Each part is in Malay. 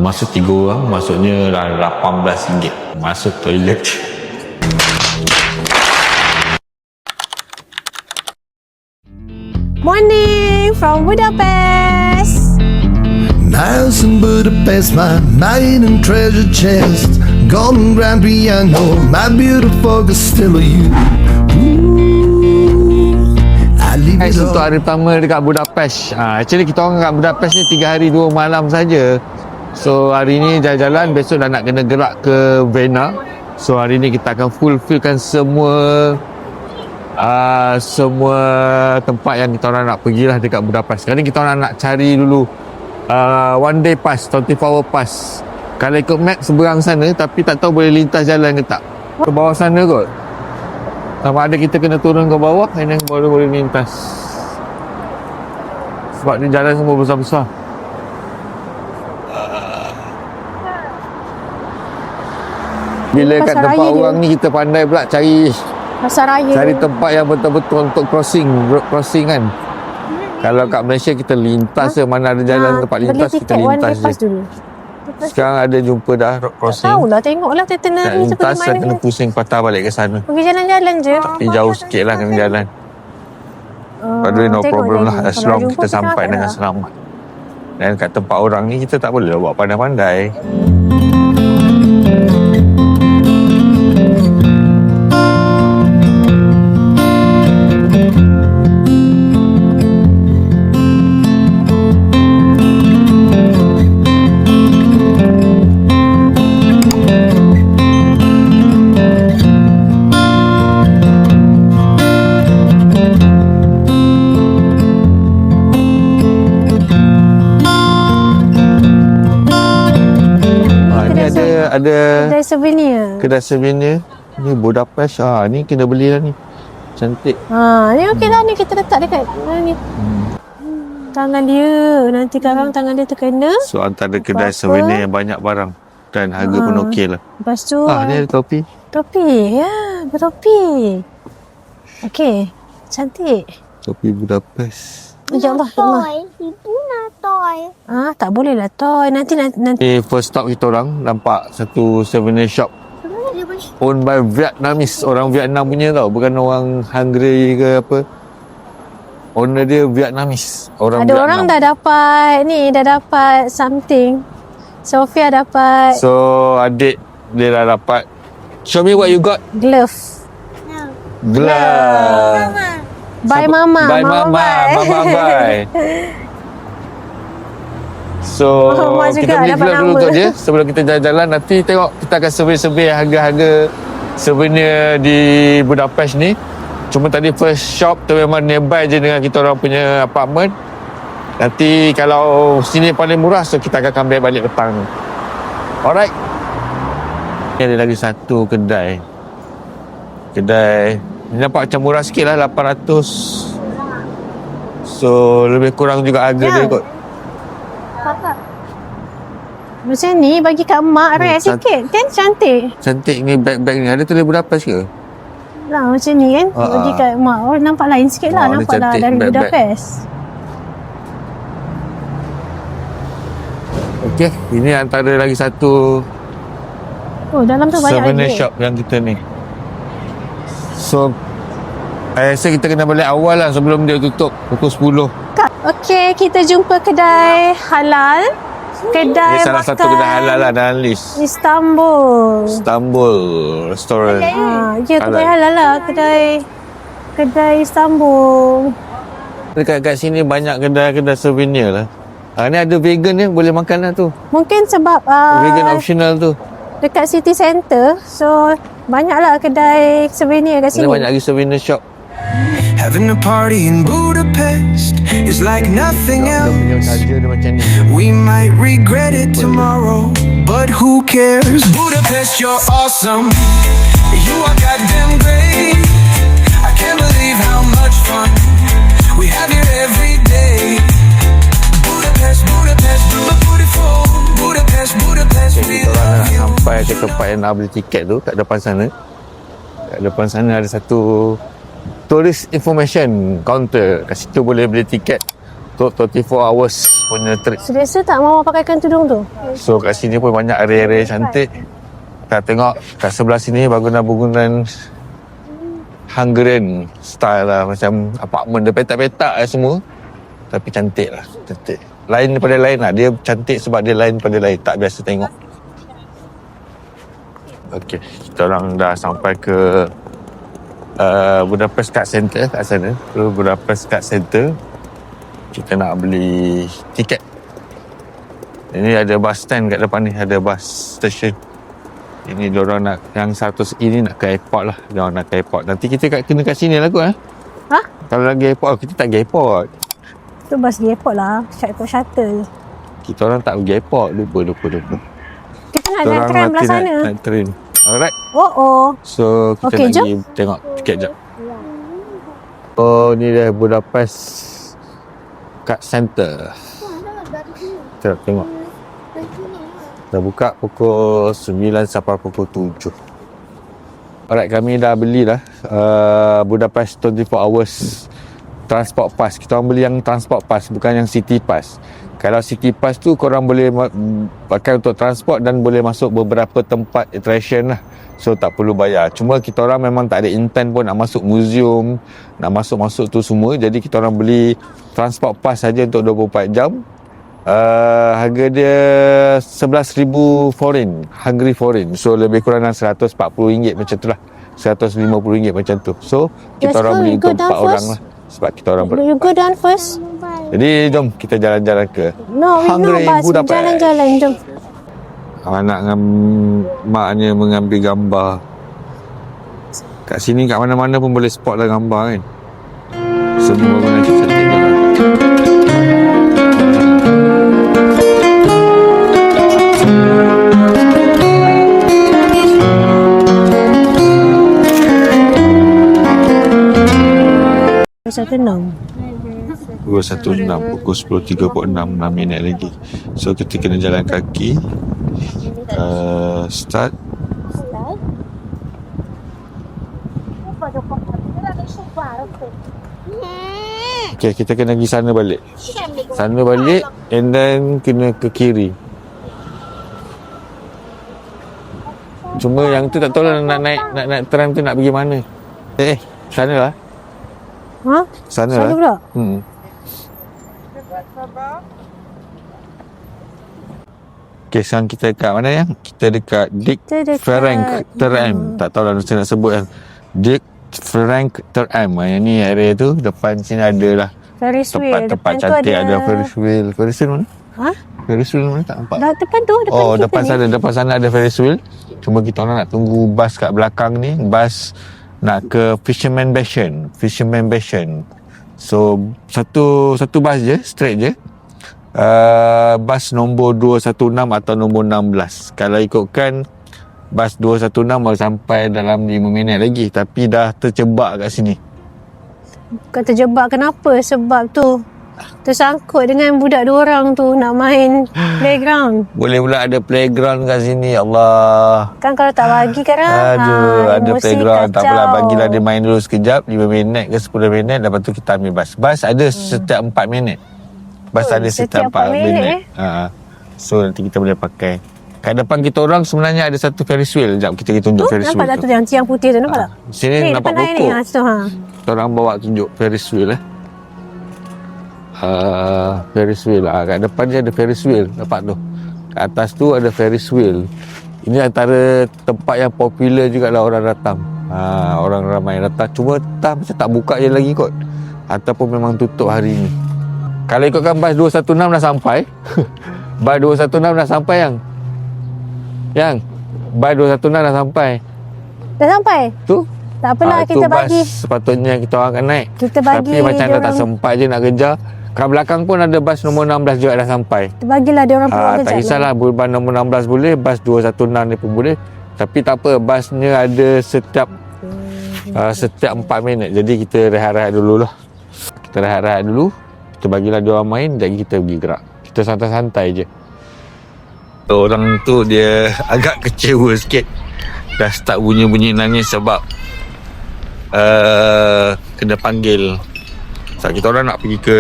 Masuk 3 orang, maksudnya RM18 masuk toilet. Morning from Budapest. Niles in Budapest, my maiden treasure chest. Golden grand piano, my beautiful Castillo, you. Ooh, I leave it Untuk all. hari pertama dekat Budapest. Actually kita orang kat Budapest ni 3 hari 2 malam saja. So hari ni jalan-jalan, besok dah nak kena gerak ke Vienna. So hari ni kita akan fulfillkan semua tempat yang kita orang nak pergilah dekat Budapest. Sekarang ni kita orang nak cari dulu one day pass, 24 hour pass. Kalau ikut map seberang sana, tapi tak tahu boleh lintas jalan ke tak. Ke bawah sana kot. Sama ada kita kena turun ke bawah, and then baru boleh lintas. Sebab ni jalan semua besar-besar. Bila kat Pasar tempat raya orang dia. ni kita pandai pula cari Pasar raya. tempat yang betul-betul untuk crossing kan. Kalau kat Malaysia kita lintas je, mana ada jalan tempat beli lintas kita tiket one day lintas pass je. dulu. Sekarang ada jumpa dah crossing. Tahulah, tengoklah tetanus Nak ni seperti lintas mana. dan kena pusing patah balik ke sana. Pergi jalan-jalan je. Tapi jauh sikit lah kena jalan. By the way, no tengok problem lagi. lah, as Kalau long jumpa kita kita sampai tak dengan lah. selamat. Dan kat tempat orang ni kita tak boleh buat pandai-pandai. Ni ada Kedai souvenir. kedai souvenir. Ni Budapest. Ni kena beli lah ni. Cantik. Ni okey lah ni, kita letak dekat ni. Tangan dia. Nanti sekarang tangan dia terkena. So antara kedai Apa-apa. souvenir yang banyak barang. Dan harga pun okey lah. Lepas tu Ni ada topi. topi. Ya, bertopi. Okey. Cantik. Topi Budapest. Ya Allah, ya Allah. Ibu nak toy. Tak boleh lah toy. Nanti. Ni first stop kita orang nampak satu souvenir shop owned by Vietnamese. Orang Vietnam punya tau, bukan orang Hungary ke apa. Owner dia Vietnamese. Orang Ada Vietnam. orang dah dapat something. Sofia dapat So adik dia dah dapat. Show me what you got. glove. Glove. Bye mama. Bye mama. Mama bye. So Mama juga kita beli dapat glove dulu nama. untuk dia sebelum kita jalan-jalan. Nanti tengok kita akan survey harga-harga souvenir di Budapest ni. Cuma tadi first shop tu memang nearby je dengan kita orang punya apartment. Nanti kalau sini paling murah, so kita akan comeback balik petang ni. Alright. Ni ada lagi satu kedai. Ni nampak macam murah sikit lah, 800. So lebih kurang juga harga dia kot. Macam ni bagi kat mak rare can- sikit kan, cantik. Cantik ni bag-bag ni. Ada tulis Budapest ke? Lah macam ni kan, bagi kat mak. Oh, nampak lain sikit lah, Ni nampak lah cantik, dari bag-bag. Budapest. Okey, ini antara lagi satu Oh, dalam tu banyak souvenir lagi. shop yang kita ni. So saya rasa kita kena balik awal lah sebelum dia tutup pukul 10. Okey, kita jumpa kedai halal. Kedai Ini salah satu makan kedai halal lah dalam list. Istanbul. Istanbul Restaurant. Ya, kedai halal lah. Kedai Istanbul. Dekat sini banyak kedai-kedai souvenir lah. Ni ada vegan ni, boleh makan lah tu. Mungkin sebab Vegan optional tu. dekat city center, so banyaklah kedai souvenir kat Ada sini. banyak lagi souvenir shop. Having a party in Budapest is like nothing Dia punya else. saja dia macam ni. We might regret it tomorrow, but who cares? Budapest, you're awesome. You are goddamn great. I can't believe how much fun we have here every day. Budapest, Budapest, beautiful. Budapest, Budapest, we Kita orang love nak you. sampai ke tempat yang nak beli tiket tu kat depan sana. Kat depan sana ada satu tourist information counter. Kat situ boleh beli tiket untuk 24 hours punya trip. Selesa tak Mama pakaikan tudung tu? So kat sini pun banyak area-area cantik. Kita tengok kat sebelah sini bangunan-bangunan Hungarian style lah. Macam apartment dia petak-petak lah semua. Tapi cantik lah. Cantik. Lain daripada lain lah. Dia cantik sebab dia lain daripada lain. Tak biasa tengok. Okay. Kita orang dah sampai ke Budapest Card Center kat sana. Budapest Card Center. Kita nak beli tiket. Ini ada bus stand kat depan ni. Ada bus station. Ini diorang nak, yang satu segi ni nak ke airport lah. Diorang nak ke airport. Nanti kita kena kat sini lah kot. Ha? Kalau lagi airport, kita tak pergi airport. Tu bus di airport lah. Airport shuttle. Kita orang tak pergi airport. Lupa. Kita nak naik tram belah sana. Naik train. Alright. Oh. So, kita Okay, nak pergi tengok tiket jap. Oh, ni dah Budapest Card Center. Kita tengok. Dah buka pukul 9 sampai pukul 7. Alright, kami dah belilah Budapest 24 hours transport pass. Kita orang beli yang transport pass, bukan yang city pass. Kalau city pass tu korang boleh pakai untuk transport dan boleh masuk beberapa tempat attraction lah. So tak perlu bayar. Cuma kita orang memang tak ada intent pun nak masuk museum, nak masuk tu semua. Jadi kita orang beli transport pass saja untuk 24 jam. Harga dia 11,000 foreign, Hungary foreign. So lebih kurang dalam RM140 macam tu lah, RM150 macam tu. So kita orang beli untuk 4 orang lah. Sebab kita orang You go down first. Jadi jom kita jalan-jalan ke Hungary, bus. Budapest. Jalan-jalan, jom. Anak dengan maknya mengambil gambar. Kat sini kat mana-mana pun boleh spot lah gambar kan. Semua bangunan cantik lah. Pukul 1.06, pukul 10.36, 6 minit lagi. So kita kena jalan kaki. Start. Okay, kita kena pergi sana balik. Sana balik and then kena ke kiri. Cuma yang tu tak tahu lah nak naik tram tu nak pergi mana. Sana lah. Ha? Sana lah. pula? Okay, sekarang kita dekat mana ya? Kita dekat Dick Frank Term. Tak tahu lah saya nak sebut kan. Dick Frank Term. Yang ni area tu. Depan sini ada lah Ferris wheel. tempat cantik. Ada Ferris wheel. Ferris wheel mana? Ha? Ferris wheel mana tak nampak? Depan tu. Depan sana ada Ferris wheel. Cuma kita orang nak tunggu bas kat belakang ni. Bas nak ke Fisherman Bastion. So satu bas je, straight je. Bas nombor 216 atau nombor 16. Kalau ikutkan bas 216 baru sampai dalam 5 minit lagi. Tapi dah terjebak kat sini. Kau terjebak kenapa? Sebab tu tersangkut dengan budak 2 orang tu nak main playground. Boleh pula ada playground kat sini. Allah. Kan kalau tak bagi kan. Aduh, ada playground. Tak apalah, bagilah dia main dulu sekejap, 5 minit ke 10 minit. Lepas tu kita ambil bas. Bas ada setiap 4 minit. Bas ada setiap 4 minit. So nanti kita boleh pakai. Kat depan kita orang sebenarnya ada satu Ferris wheel. Sekejap kita pergi tunjuk Ferris wheel nampak tu. Nampak tak tu yang putih tu, nampak tak? Sini nampak pokok. Kita orang bawa tunjuk Ferris wheel Ferris wheel lah. Kat depan je ada Ferris wheel. Nampak tu. Kat atas tu ada Ferris wheel. Ini antara tempat yang popular jugalah orang datang. Orang ramai datang. Cuma macam tak buka je lagi kot. Ataupun memang tutup hari ni. Kalau ikutkan bas 216 dah sampai. Bas 216 dah sampai Yang bas 216 dah sampai. Dah sampai? Tu? Tak apalah, kita bagi. Sepatutnya kita orang akan naik. Kita bagi. Tapi macam dah tak sempat je nak kejar. Kat belakang pun ada bas nombor 16 juga dah sampai. Kita bagilah dia orang keluar kejap. Tak kisahlah, bas nombor 16 boleh, bas 216 ni pun boleh. Tapi tak apa, basnya ada setiap 4 minit. Jadi kita rehat-rehat dulu lah. Kita rehat-rehat dulu. Kita bagilah dia orang main, jadi kita pergi gerak. Kita santai-santai je. Orang tu dia agak kecewa sikit. Dah start bunyi-bunyi nangis sebab kena panggil. Sebab kita orang nak pergi ke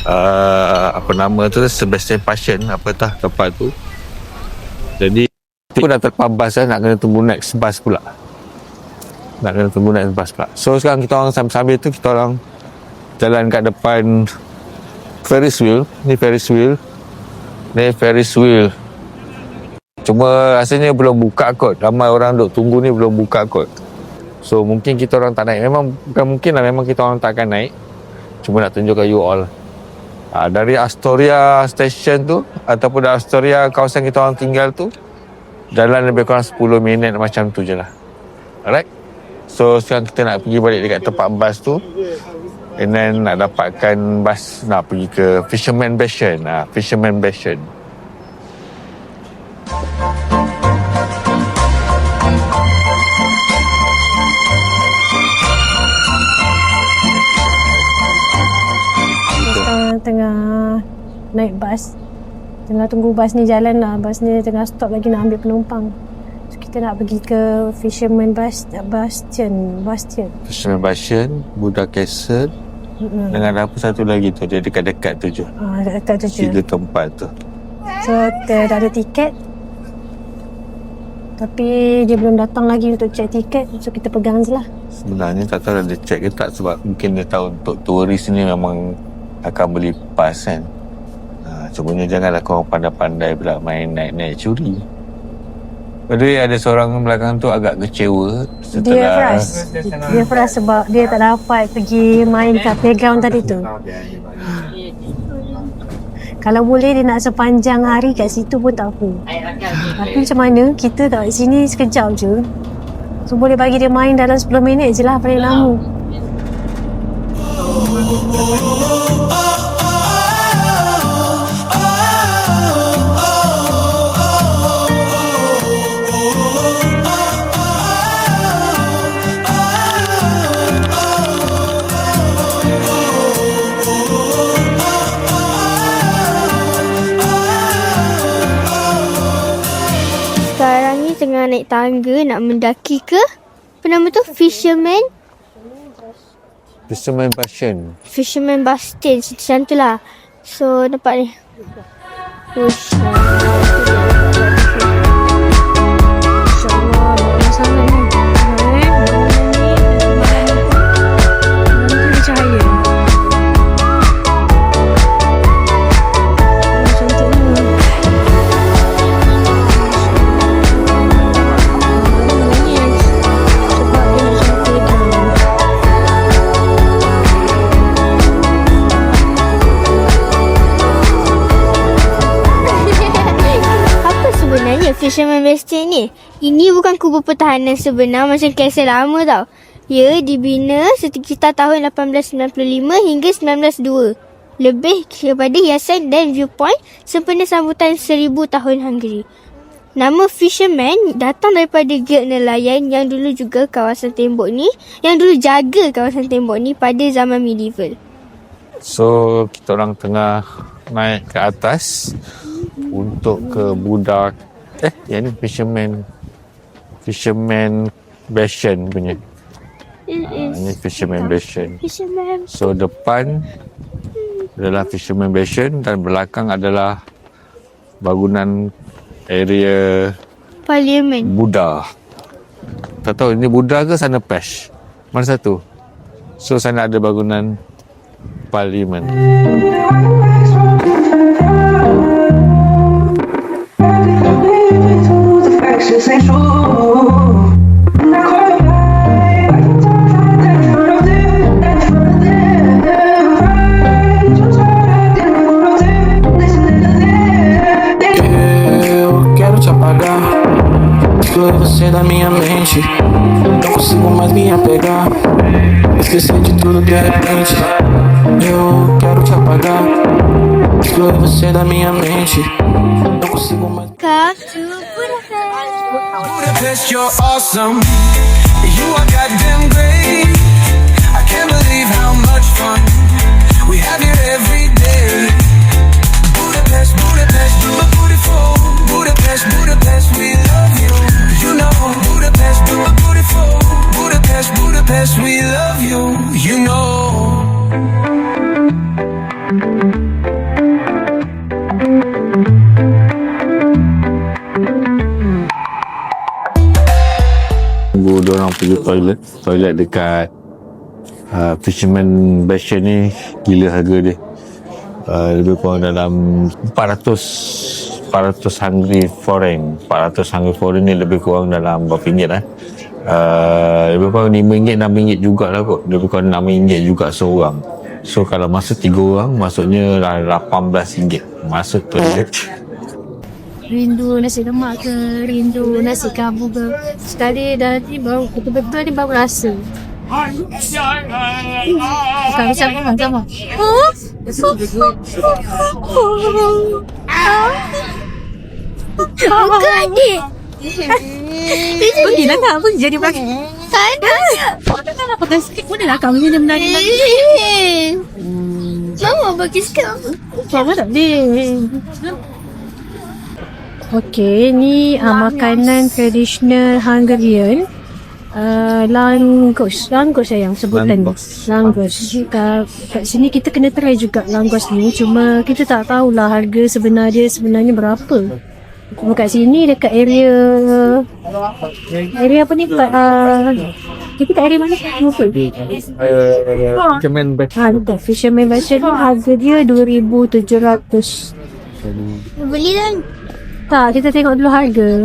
apa nama tu, Sebastian Passion apa tah tempat tu. Jadi aku dah terlepas bas lah, nak kena tunggu next bus pula. So sekarang kita orang sambil tu kita orang jalan kat depan Ferris wheel. Ni Ferris wheel. Cuma rasanya belum buka kot. Ramai orang duk tunggu ni belum buka kot. So mungkin kita orang tak naik. Memang bukan mungkin lah, memang kita orang tak akan naik. Cuma nak tunjukkan you all. Dari Astoria station tu ataupun dari Astoria kawasan kita orang tinggal tu, jalan lebih kurang 10 minit macam tu je lah. Alright. So sekarang kita nak pergi balik dekat tempat bas tu, and then nak dapatkan bas nak pergi ke Fisherman Bastion. Fisherman Bastion. Tengah naik bas, tengah tunggu bas ni jalan lah. Bas ni tengah stop lagi nak ambil penumpang. So kita nak pergi ke Fisherman Bastion. Fisherman Bastion, Buddha Castle. Dengan apa satu lagi tu, dia dekat-dekat tu je. Dekat tu je. 3 tempat tu. So dah ada tiket, tapi dia belum datang lagi untuk check tiket. So kita pegang je lah. Sebenarnya tak tahu dia check ke tak, sebab mungkin dia tahu untuk turis ni memang akan beli pas kan. Cumanya janganlah korang pandai-pandai pula main naik-naik curi. Padahal ada seorang belakang tu agak kecewa setelah dia frust sebab dia tak dapat pergi main kat playground tadi tu. Kalau boleh dia nak sepanjang hari kat situ pun tak apa. Tapi macam mana, kita kat sini sekejap je. So boleh bagi dia main dalam 10 minit je lah paling lama. Sekarang ni tengah naik tangga nak mendaki ke apa nama tu? Fisherman Bastion. Fisherman Bastion, macam tu lah. So nampak ni. Ush. InsyaAllah banyak sangat ni. Nanti cahaya. Fisherman Bastion ni, ini bukan kubur pertahanan sebenar macam kastel lama tau. Ia dibina sekitar tahun 1895 hingga 1902. Lebih kepada hiasan dan viewpoint sempena sambutan 1000 tahun Hungary. Nama Fisherman datang daripada guild nelayan yang dulu juga kawasan tembok ni, yang dulu jaga kawasan tembok ni pada zaman medieval. So kita orang tengah naik ke atas untuk ke Buddha yang ni Fisherman Bastion punya. Ini Fisherman Bastion. So depan adalah Fisherman Bastion dan belakang adalah bangunan area Parlimen Buddha. Tak tahu ini Buddha ke sana Pesh? Mana satu? So sana ada bangunan Parlimen. Você da minha mente, não consigo mais me apegar. Esquecer de tudo de repente. Eu quero te apagar. Exclui você da minha mente, não consigo mais. Come to Budapest. Budapest, you're awesome. You are goddamn great. I can't believe how much fun we have here every day. Budapest, Budapest, you're beautiful. Budapest, Budapest, we love you. You know, Budapest, you're beautiful. Budapest, Budapest, we love you. You know. orang pergi toilet dekat Fisherman Bastion ni, gila harga dia. Lebih kurang dalam 400 hungry foreign. 400 hungry foreign ni lebih kurang dalam berapa ringgit lah. Lebih kurang RM5, RM6 jugalah kot. Lebih kurang RM6 juga seorang. So kalau masuk 3 orang, maksudnya RM18 masuk toilet. Rindu nasi lemak ke, rindu nasi kabur ke. Sekali dah ni baru betul-betul ni baru rasa. Bukan sama. Bukan ni. Pergilah kak, apa jadi bagi? Tak ada. Takkan apa kan sikit pun dah kamu dia menari lagi. Mama bagi sikit. Apa tak boleh. Okey, ni makanan tradisional Hungarian. Langgos sayang sebutan. Langgos. Kat sini kita kena try juga langgos ni. Cuma kita tak tahulah harga sebenarnya berapa. Cuma kat sini dekat area apa ni? Kita kat area mana? Lupa. Fisherman Bastion. Betul. Fisherman Bastion tu harga dia 2,700. Beli dah. Tak, kita tengok dulu harga.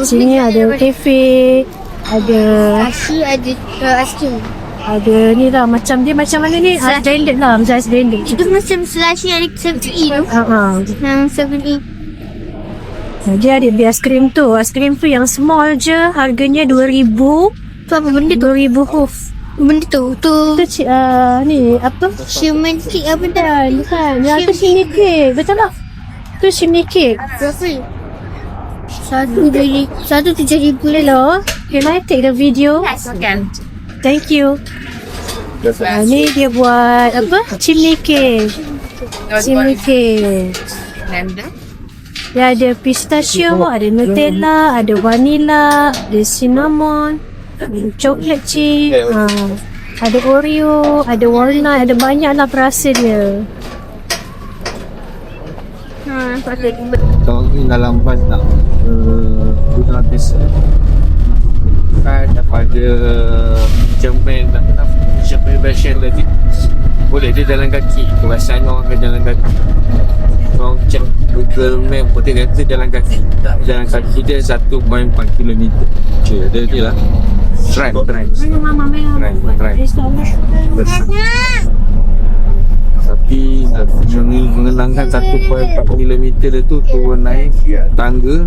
Sini ada kafe, ada aiskrim. ada ni lah, macam dia macam mana ni? Ice blended lah, macam ice blended. Itu macam slushy yang 7E tu. Yang 7E. Dia ada aiskrim tu. Aiskrim tu yang small je, harganya 2,000. Tu apa benda tu? 2,000 hoof. Benda tu. Tu Ni apa? human cake apa dah? Bukan. Yang tu chimney cake. Betul lah. Tu chimney cake. Berapa? Satu 7,000. Hello. Can I take the video? Yes, can. Thank you. Ni dia buat apa? Chimney cake. Chimney cake. Dia ada pistachio, ada Nutella, ada vanilla, ada cinnamon, ada chocolate chip, ada Oreo, ada walnut, ada banyak lah perasa dia. Kalau ni dalam bas nak guna biasa kan daripada Fisherman Bastion tadi, boleh dia jalan kaki. Biasanya orang akan jalan kaki. Orang check Google Map pun dia kata jalan kaki. Jalan kaki dia 1.4 km. Dia je lah Try tapi mengenangkan 1.4 km dia tu turun naik tangga.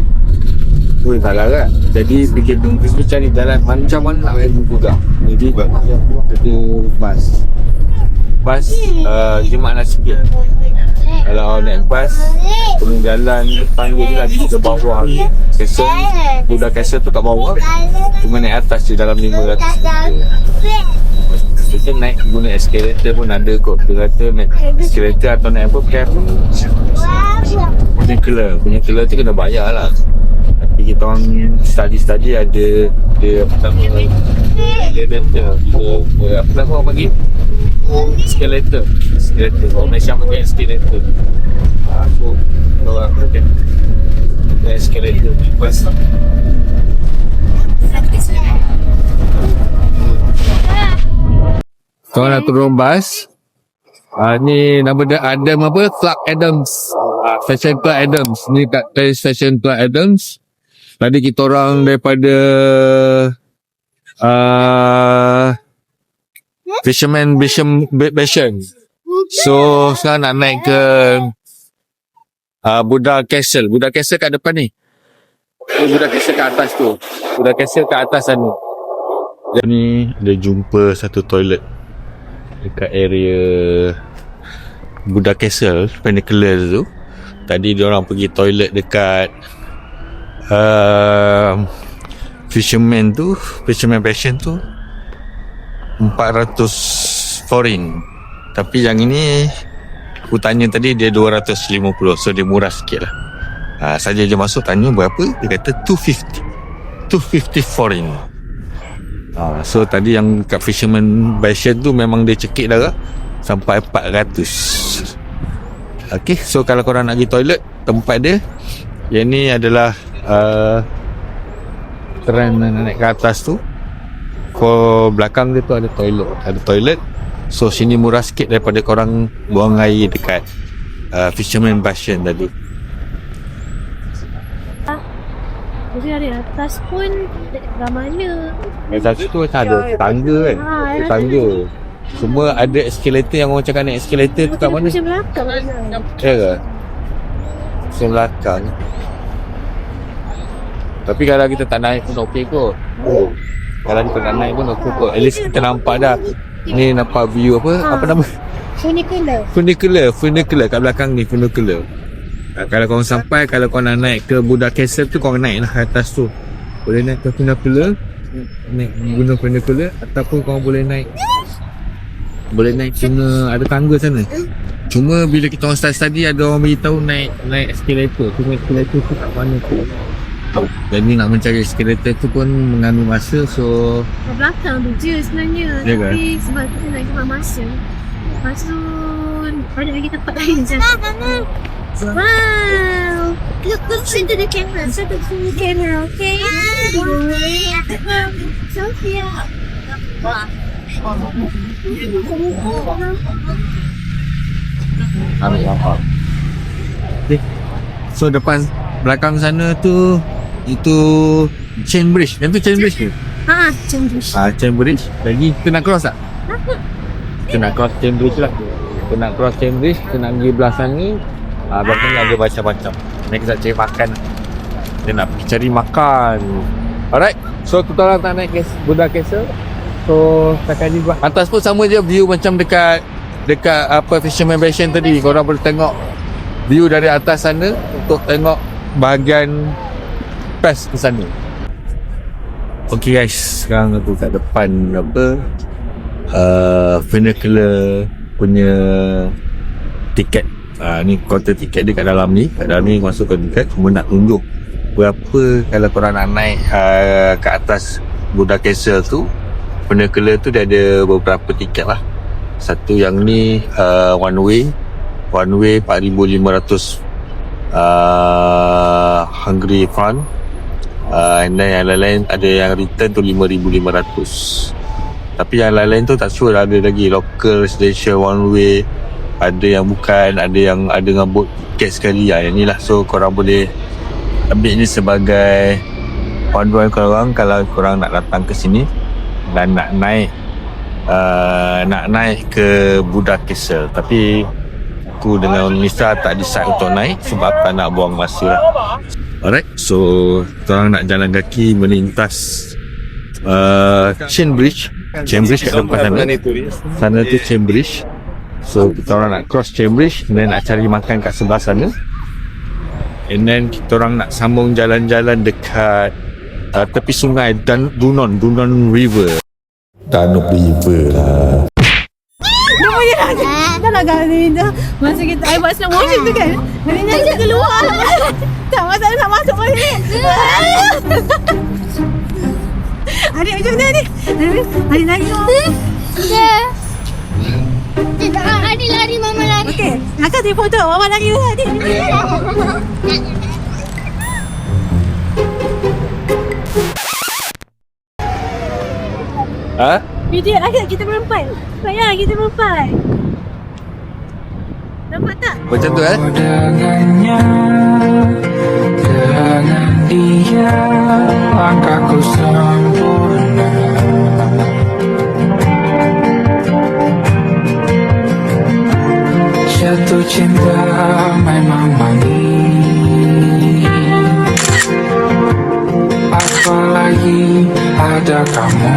Tak larat. Jadi fikir tu cari jalan macam mana nak pergi juga. Jadi ada bas jimat lah sikit. Kalau naik bas turun jalan tangga tu lagi ke bawah. Budak Castle tu kat bawah. Cuma naik atas je dalam 500 meter. Kita naik guna eskalator pun ada kot. Dia kata naik eskalator atau naik apa cab punya kelar tu kena bayar lah. Tapi kita orang study ada apa nama apa nama orang panggil eskalator orang Malaysia panggil eskalator. So orang pakai eskalator bus. Kalau nak turun bas, ni nama dia Adam apa? Clark Adams. Fashion Clark Adams. Ni kat Place Fashion Clark Adams. Tadi kita orang daripada Fisherman Bastion. So sekarang nak naik ke Buddha Castle. Buddha Castle kat depan ni. Buddha Castle kat atas tu. Buddha Castle kat atas sana. Ni ada jumpa satu toilet dekat area Buddha Castle, Pinnacle tu. Tadi diorang pergi toilet dekat Fisherman Bastion tu 400 foreign. Tapi yang ini aku tanya tadi dia 250, so dia murah sikit lah. Saja je masuk tanya berapa, dia kata 250 foreign. So tadi yang kat Fisherman Bastion tu memang dia cekik darah sampai 400. Okay, so kalau korang nak pergi toilet, tempat dia yang ni adalah trend naik ke atas tu, belakang dia tu ada toilet. So sini murah sikit daripada korang buang air dekat Fisherman Bastion tadi. Jadi dari atas pun dah mana. Atas tu macam ada tangga kan. Ada tangga. Semua ada escalator, yang orang cakap naik escalator tu kat mana? Macam belakang. Ya ke? Macam belakang. Tapi kalau kita tak naik pun okey kot. Kalau kita tak naik pun okey kot. At least kita nampak dah. Ni nampak view apa? Apa nama? Funicular kat belakang ni, funicular. Kalau korang sampai, kalau korang nak naik ke Buddha Castle tu, korang naik lah ke atas tu. Boleh naik ke funicular, naik guna funicular, ataupun korang boleh naik cuma ada tangga sana. Cuma bila kita orang start study, ada orang beritahu naik escalator. Cuma escalator tu kat mana tu. Jadi nak mencari escalator tu pun mengambil masa. So Kat belakang tu je sebenarnya. Ya kan? Tapi sebab kita nak ikut masa. Lepas tu ada lagi tempat lain je. Wow! Look into the camera. Look into the camera, okay? Sophia. ambil nampak. Okay. So depan belakang sana tu, itu chain bridge. Yang tu chain bridge ke? Macam tu. Chain bridge. Lagi kita nak cross tak? Kita nak cross chain bridge lah. Kita nak cross chain bridge, kita nak pergi belah sana. Belakang ni ada macam-macam. Ni kita nak cari makan. Kita nak pergi cari makan. Alright. So kita orang tak naik Buddha Castle. So setakat ni buat. Atas pun sama je view macam dekat apa Fisherman Bastion tadi. Korang boleh tengok view dari atas sana untuk tengok bahagian pes ke sana. Okay guys, sekarang aku kat depan Funicular punya tiket. Ni kaunter tiket dia kat dalam ni. Kat dalam ni masuk ke tiket, cuma nak tunjuk berapa kalau korang nak naik ke atas Buddha Castle tu. Funicular tu dia ada beberapa tiket lah. Satu yang ni one way 4,500 Hungry Fund. And then yang lain-lain ada yang return tu 5,500. Tapi yang lain-lain tu tak sure, ada lagi local residential one way, ada yang bukan, ada yang ada dengan boat tiket sekali. Yang ni lah. So korang boleh ambil ni sebagai panduan korang kalau korang nak datang ke sini dan nak naik ke Buddha Castle. Tapi aku dengan Nisa tak decide untuk naik sebab tak nak buang masa lah. Alright, so korang nak jalan kaki melintas Chain Bridge kat depan sana. Sana tu Chain Bridge. So kita orang nak cross Chain Bridge, then nak cari makan kat sebelah sana. And then kita orang nak sambung jalan-jalan dekat tepi sungai Dunon River. Danube River lah. Dah lah Galina. Masa kita buat slow motion tu kan. Galina dia keluar. Tak masalah nak masuk balik. Adik macam mana ni? Adik lari tu. Adik lari, mama lari. Okey. Akak take foto. Mama lari tu adik. Video agak kita berempat. Sayang kita berempat. Nampak tak? Macam tu Dengannya, dengan dia langkahku sempurna. Jatuh cinta memang manis, apalagi ada kamu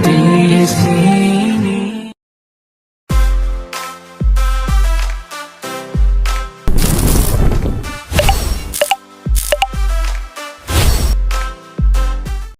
di sini.